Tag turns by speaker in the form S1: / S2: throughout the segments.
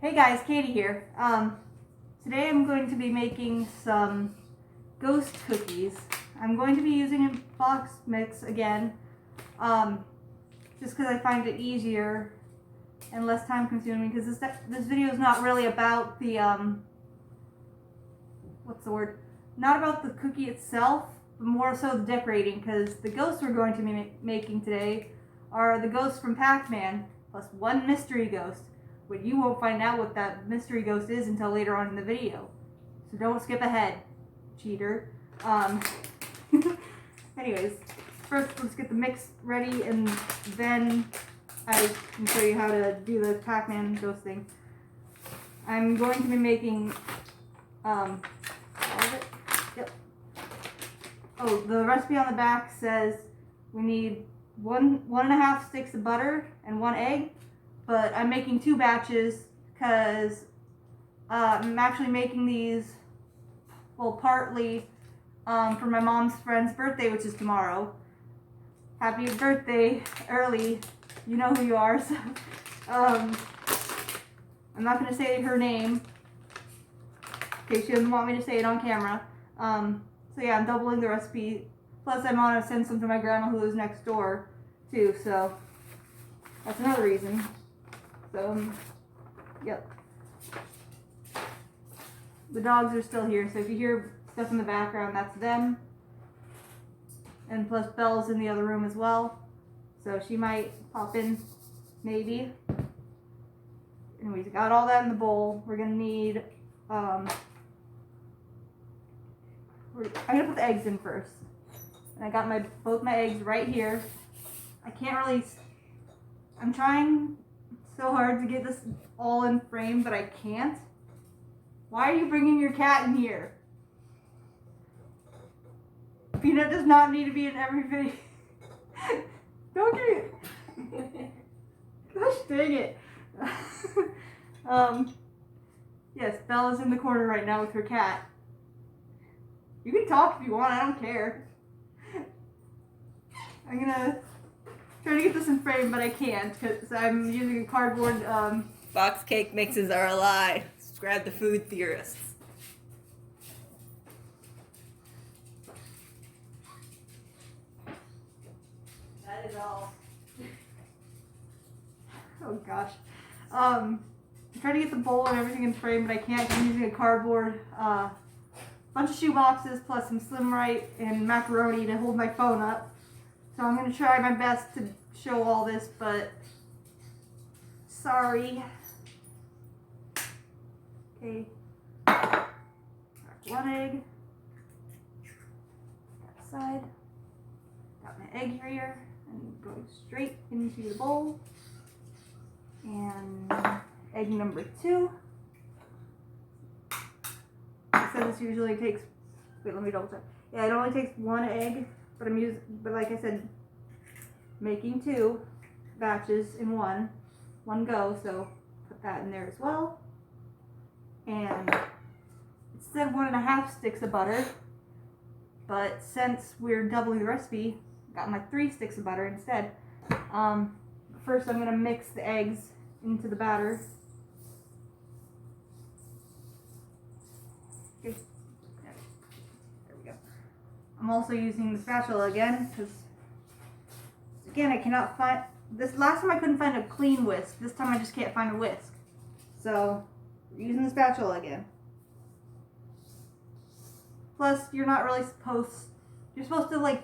S1: Hey guys, Katie here. Today I'm going to be making some ghost cookies. I'm going to be using a box mix again, just because I find it easier and less time consuming. Because this video is not really about the what's the word? Not about the cookie itself, but more so the decorating. Because the ghosts we're going to be making today are the ghosts from Pacman plus one mystery ghost. But you won't find out what that mystery ghost is until later on in the video. So don't skip ahead, cheater. Anyways, first let's get the mix ready and then I can show you how to do the Pac-Man ghost thing. I'm going to be making, all of it? Yep. Oh, the recipe on the back says we need one and a half sticks of butter and 1 egg. But I'm making 2 batches because I'm actually making these, well, partly for my mom's friend's birthday, which is tomorrow. Happy birthday early. You know who you are. So, I'm not going to say her name in case she doesn't want me to say it on camera. So yeah, I'm doubling the recipe. Plus, I want to send some to my grandma who lives next door too. So that's another reason. So, yep. The dogs are still here, so if you hear stuff in the background, that's them. And plus Belle's in the other room as well. So she might pop in, maybe. Anyways, got all that in the bowl. We're gonna need, I'm gonna put the eggs in first. And I got both my eggs right here. I can't really, I'm trying so hard to get this all in frame, but I can't. Why are you bringing your cat in here? Peanut does not need to be in every video. Don't get it. Gosh dang it. Yes, Bella's in the corner right now with her cat. You can talk if you want, I don't care. I'm gonna trying to get this in frame, but I can't because I'm using a cardboard.
S2: Box cake mixes are a lie. Grab the food theorists.
S1: That is all. Oh gosh. I'm trying to get the bowl and everything in frame, but I can't. I'm using a cardboard, bunch of shoe boxes plus some Slim Right and macaroni to hold my phone up. So I'm going to try my best to show all this, but sorry. Okay. Crack 1 egg. That side. Got my egg here and going straight into the bowl. And egg number 2. I said this usually takes, wait, let me double check. Yeah, it only takes 1 egg. But like I said, making 2 batches in one go, so put that in there as well. And it said 1.5 sticks of butter, but since we're doubling the recipe, I got my 3 sticks of butter instead. First I'm gonna mix the eggs into the batter. Okay. There we go. I'm also using the spatula again because, again, I cannot find, this last time I couldn't find a clean whisk. This time I just can't find a whisk. So, we're using the spatula again. Plus, you're not really you're supposed to like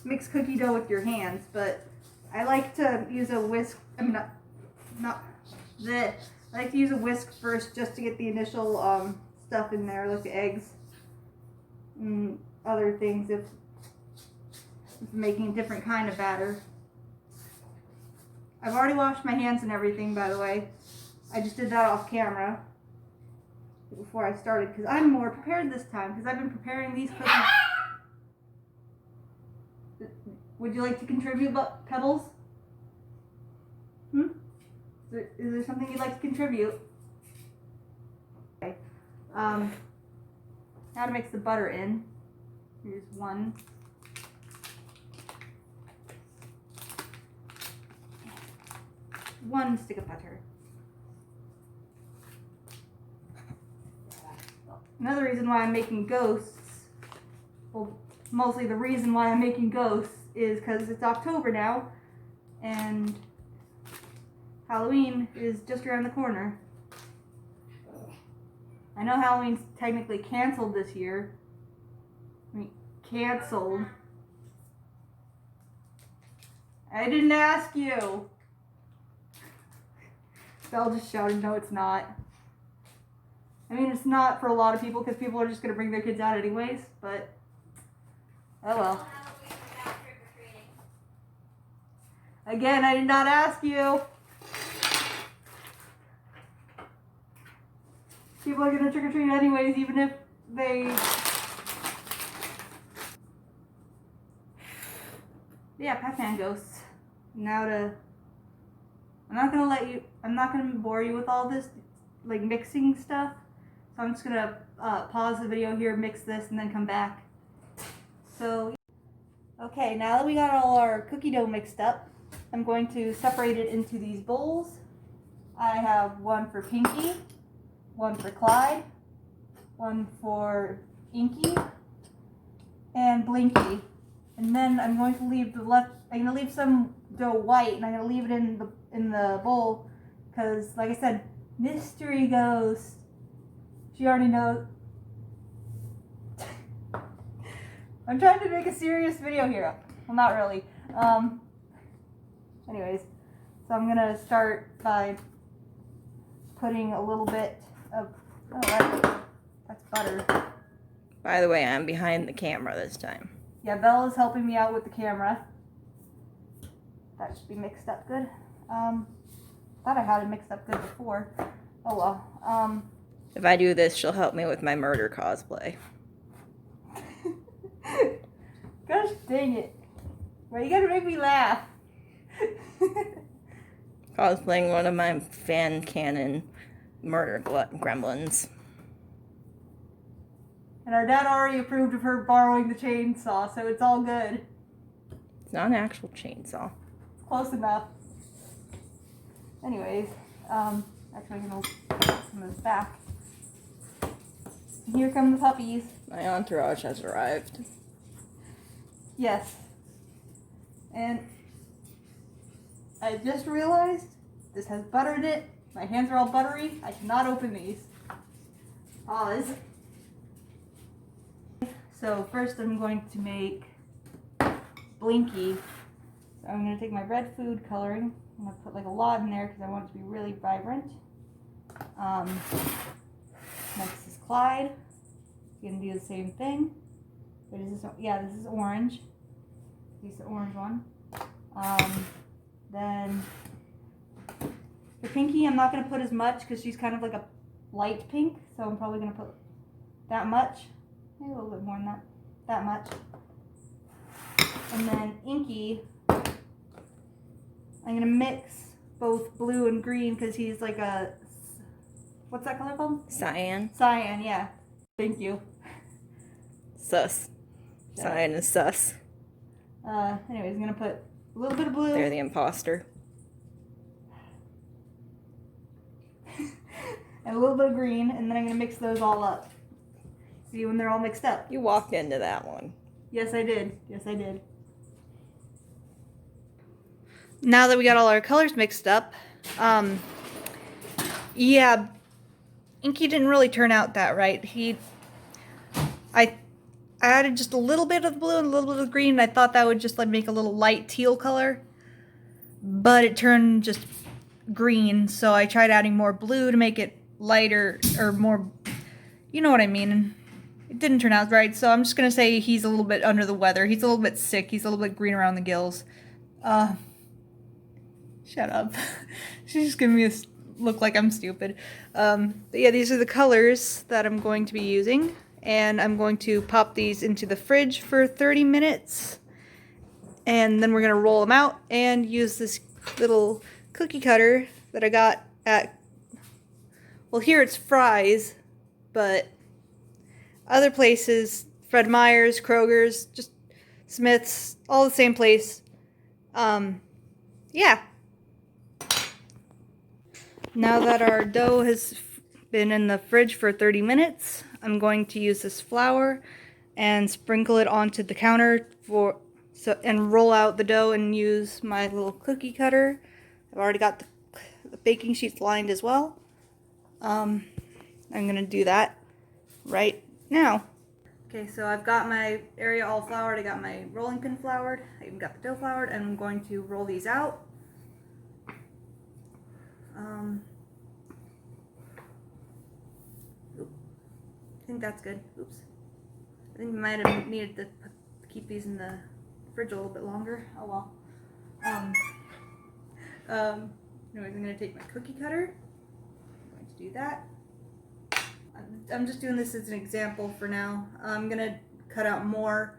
S1: mix cookie dough with your hands, but I like to use a whisk, I like to use a whisk first just to get the initial stuff in there, like the eggs and other things if making a different kind of batter. I've already washed my hands and everything, by the way. I just did that off camera before I started because I'm more prepared this time because I've been preparing these cookies. Would you like to contribute, Pebbles? Is there something you'd like to contribute? Okay. Now to mix the butter in. Here's 1. One stick of butter. Another reason why I'm making ghosts, well, mostly the reason why I'm making ghosts is because it's October now, and Halloween is just around the corner. I know Halloween's technically canceled this year. I mean, canceled. I didn't ask you. Belle just shouted, no it's not. I mean, it's not for a lot of people because people are just going to bring their kids out anyways, but oh well. Again, I did not ask you. People are going to trick-or-treat anyways, even if they... Yeah, Pacman ghosts. Now I'm not going to bore you with all this, like, mixing stuff. So I'm just going to pause the video here, mix this, and then come back. So, okay, now that we got all our cookie dough mixed up, I'm going to separate it into these bowls. I have one for Pinky, one for Clyde, one for Inky, and Blinky. And then I'm going to leave I'm going to leave some dough white, and I'm going to leave it in the bowl, because, like I said, mystery ghost. She already knows. I'm trying to make a serious video here. Well, not really. Anyways, so I'm going to start by putting a little bit of, that's butter.
S2: By the way, I'm behind the camera this time.
S1: Yeah, Belle is helping me out with the camera. That should be mixed up good. Thought I had it mixed up good before. Oh well.
S2: If I do this, she'll help me with my murder cosplay.
S1: Gosh dang it. Well, you gotta make me laugh.
S2: Cosplaying one of my fan canon murder gremlins.
S1: And our dad already approved of her borrowing the chainsaw, so it's all good.
S2: It's not an actual chainsaw.
S1: It's close enough. Anyways, actually I'm gonna put some of this back. And here come the puppies.
S2: My entourage has arrived.
S1: Yes. And I just realized this has butter in it. My hands are all buttery. I cannot open these. Pause. So first I'm going to make Blinky. So I'm going to take my red food coloring. I'm going to put like a lot in there because I want it to be really vibrant. Next is Clyde. He's going to do the same thing. Wait, is this? Yeah, this is orange. Use the orange one. Then for Pinky, I'm not going to put as much because she's kind of like a light pink. So I'm probably going to put that much. Maybe a little bit more than that. That much. And then Inky, I'm going to mix both blue and green because he's like a, what's that color called?
S2: Cyan.
S1: Cyan, yeah. Thank you.
S2: Sus. Cyan is sus.
S1: Anyways, I'm going to put a little bit of blue.
S2: They're the imposter.
S1: And a little bit of green, and then I'm going to mix those all up. See when they're all mixed up.
S2: You walked into that one.
S1: Yes, I did. Yes, I did. Now that we got all our colors mixed up, yeah, Inky didn't really turn out that right. I added just a little bit of blue and a little bit of green, and I thought that would just like make a little light teal color, but it turned just green, so I tried adding more blue to make it lighter, or more, you know what I mean. It didn't turn out right, so I'm just gonna say he's a little bit under the weather. He's a little bit sick. He's a little bit green around the gills. Shut up. She's just giving me this look like I'm stupid. But yeah, these are the colors that I'm going to be using, and I'm going to pop these into the fridge for 30 minutes, and then we're gonna roll them out and use this little cookie cutter that I got at, well, here it's Fry's, but other places, Fred Meyer's, Kroger's, just Smith's, all the same place. Yeah. Now that our dough has been in the fridge for 30 minutes. I'm going to use this flour and sprinkle it onto the counter and roll out the dough and use my little cookie cutter. I've already got the baking sheets lined as well. I'm gonna do that right now. Okay, so I've got my area all floured. I got my rolling pin floured. I even got the dough floured, and I'm going to roll these out. I think that's good. Oops. I think we might have needed to keep these in the fridge a little bit longer. Oh well. Anyways, I'm going to take my cookie cutter. I'm going to do that. I'm just doing this as an example for now. I'm going to cut out more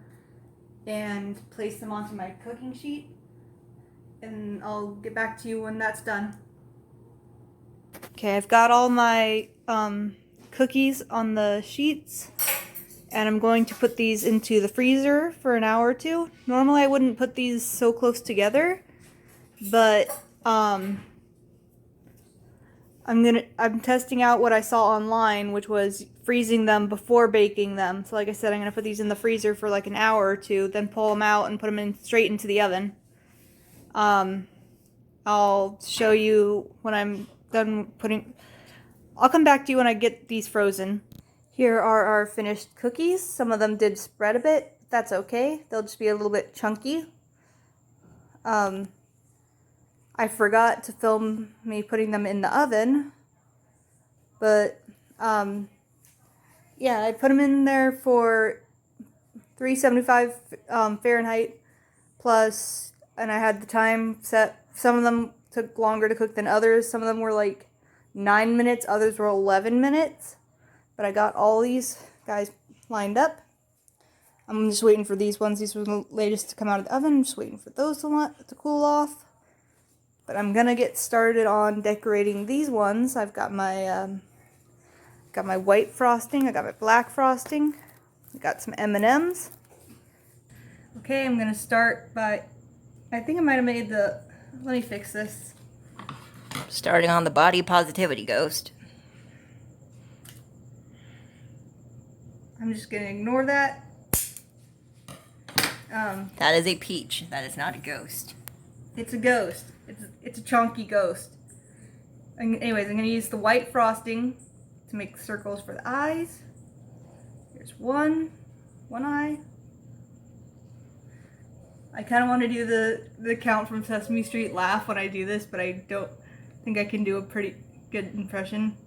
S1: and place them onto my cooking sheet. And I'll get back to you when that's done. Okay, I've got all my cookies on the sheets, and I'm going to put these into the freezer for an hour or two. Normally I wouldn't put these so close together, but I'm testing out what I saw online, which was freezing them before baking them. So like I said, I'm gonna put these in the freezer for like an hour or two, then pull them out and put them straight into the oven. I'll show you when I'm done I'll come back to you when I get these frozen. Here are our finished cookies. Some of them did spread a bit. That's okay. They'll just be a little bit chunky. I forgot to film me putting them in the oven, but yeah, I put them in there for 375 Fahrenheit plus, and I had the time set. Some of them took longer to cook than others. Some of them were like 9 minutes, others were 11 minutes. But I got all these guys lined up. I'm just waiting for these ones. These were the latest to come out of the oven. I'm just waiting for those to cool off. But I'm gonna get started on decorating these ones. I've got my white frosting. I got my black frosting. I got some M&Ms. Okay, I'm gonna start by. I think I might have made the. Let me fix this.
S2: Starting on the body positivity ghost.
S1: I'm just gonna ignore that.
S2: That is a peach. That is not a ghost.
S1: It's a ghost. It's a chunky ghost. Anyways, I'm gonna use the white frosting to make circles for the eyes. Here's one eye. I kind of want to do the Count from Sesame Street laugh when I do this, but I don't think I can do a pretty good impression.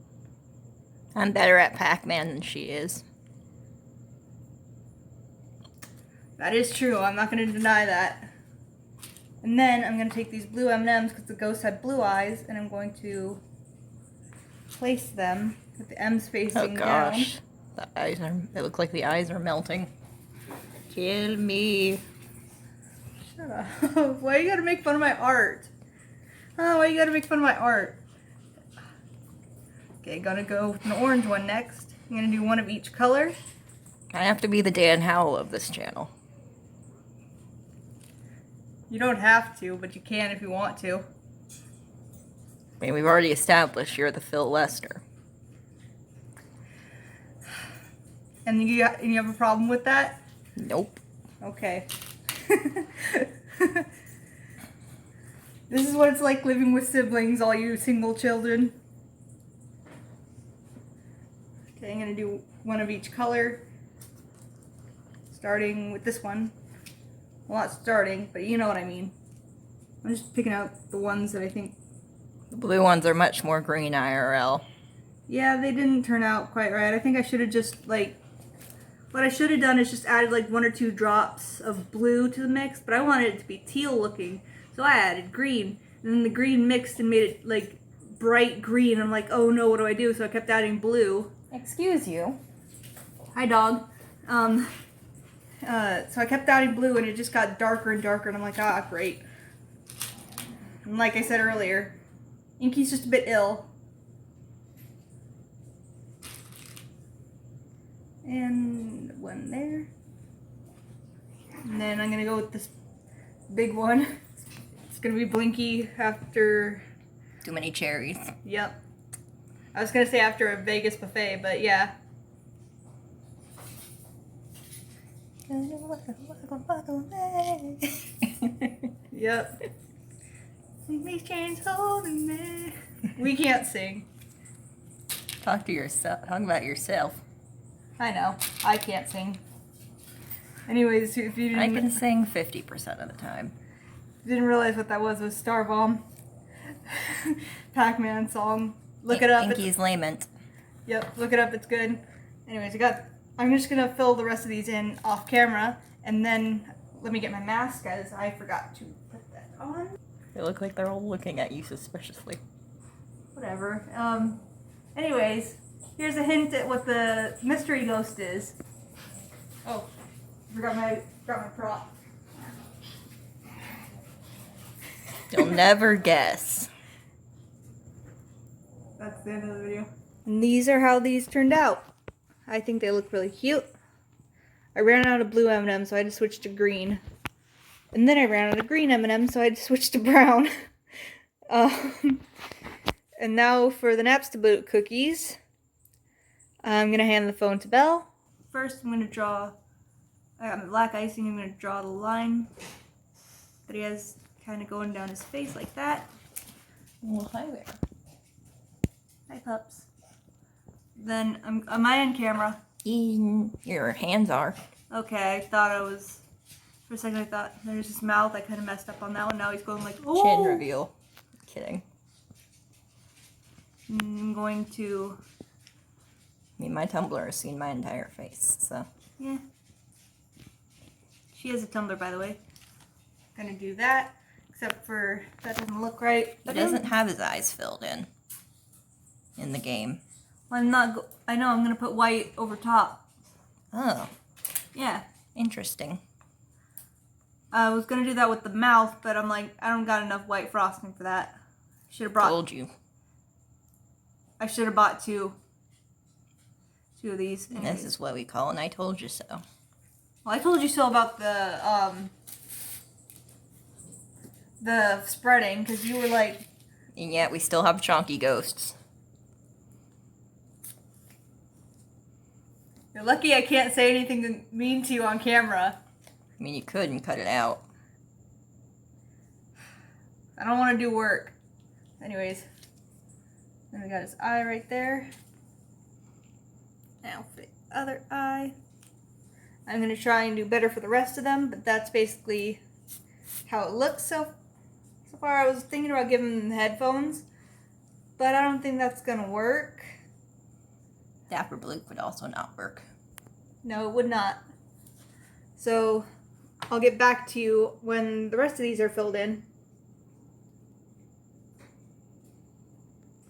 S2: I'm better at Pacman than she is.
S1: That is true. I'm not going to deny that. And then I'm going to take these blue M&Ms because the ghost had blue eyes, and I'm going to place them with the M's facing down.
S2: Oh gosh. They look like the eyes are melting. Kill me.
S1: Shut up. Why you gotta make fun of my art? Why you gotta make fun of my art? Okay, gonna go with an orange one next. I'm gonna do one of each color.
S2: I have to be the Dan Howell of this channel.
S1: You don't have to, but you can if you want to.
S2: I mean, we've already established you're the Phil Lester.
S1: And you have a problem with that?
S2: Nope.
S1: Okay. This is what it's like living with siblings, all you single children. Okay, I'm gonna do one of each color. Starting with this one. Well, not starting, but you know what I mean. I'm just picking out the ones that I think.
S2: The blue ones are much more green IRL.
S1: Yeah, they didn't turn out quite right. I think I should have just, like, what I should have done is just added like 1 or 2 drops of blue to the mix, but I wanted it to be teal looking, so I added green. And then the green mixed and made it like bright green. I'm like, oh no, what do I do? So I kept adding blue.
S2: Excuse you.
S1: Hi, dog. So I kept adding blue, and it just got darker and darker, and I'm like, ah, great. And like I said earlier, Inky's just a bit ill. And one there. And then I'm gonna go with this big one. It's gonna be Blinky after.
S2: Too many cherries.
S1: Yep. I was gonna say after a Vegas buffet, but yeah. Yep. These chains holding me. We can't sing.
S2: Talk about yourself.
S1: I know. I can't sing. Anyways, if you
S2: I
S1: didn't,
S2: can sing 50% of the time.
S1: realize what that was Star Bomb. Pacman song. Look it up.
S2: Inky's Lament.
S1: Yep, look it up. It's good. Anyways, I'm just gonna fill the rest of these in off camera, and then let me get my mask, as I forgot to put that on.
S2: They look like they're all looking at you suspiciously.
S1: Whatever. Anyways, here's a hint at what the mystery ghost is. Oh, forgot my prop.
S2: You'll never guess.
S1: That's the end of the video. And these are how these turned out. I think they look really cute. I ran out of blue M&Ms, so I had to switch to green. And then I ran out of green M&Ms, so I had to switch to brown. And now for the Napstablook cookies. I'm going to hand the phone to Belle. First, I'm going to draw, I got my black icing, I'm going to draw the line that he has kind of going down his face like that.
S2: Well, hi there.
S1: Hi, pups. Then, am I on camera?
S2: Your hands are.
S1: Okay, I thought I was, for a second I thought there's his mouth, I kind of messed up on that one, now he's going like, oh!
S2: Chin reveal. Kidding.
S1: I'm going to,
S2: I mean, my Tumblr has seen my entire face, so.
S1: yeah. She has a Tumblr, by the way. Gonna do that, except for, that doesn't look right.
S2: He doesn't have his eyes filled in the game.
S1: Well, I know, I'm gonna put white over top.
S2: Oh,
S1: Yeah.
S2: interesting.
S1: I was gonna do that with the mouth, but I'm like, I don't got enough white frosting for that. Should have brought.
S2: Told you.
S1: I should have bought two of these.
S2: And this is what we call an I told you so.
S1: Well, I told you so about the spreading, because you were like,
S2: And yet we still have chonky ghosts.
S1: you're lucky I can't say anything mean to you on camera.
S2: I mean, you could and cut it out.
S1: I don't want to do work. Anyways, then we got his eye right there. Now for the other eye. I'm going to try and do better for the rest of them, but that's basically how it looks so far. I was thinking about giving them the headphones, but I don't think that's going to work.
S2: Dapper Blue would also not work.
S1: No, it would not. So I'll get back to you when the rest of these are filled in.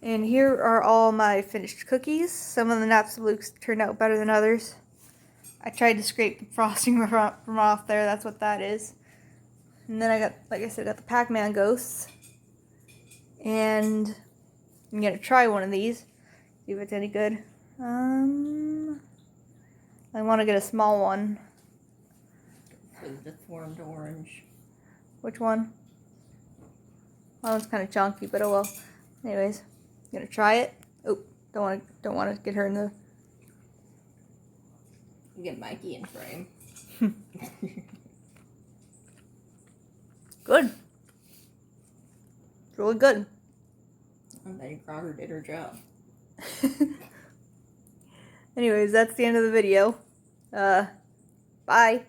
S1: And here are all my finished cookies. Some of the Napstablook turned out better than others. I tried to scrape the frosting from off there. That's what that is. And then I got, like I said, got the Pacman ghosts. And I'm going to try one of these. See if it's any good. I want to get a small one.
S2: For the deformed orange.
S1: Which one? That one's kind of chunky, but oh well. Anyways, I'm gonna try it. Oh, don't want to get her in the.
S2: Get Mikey in frame.
S1: Good. Really good.
S2: And Betty Crocker did her job.
S1: Anyways, that's the end of the video. Bye.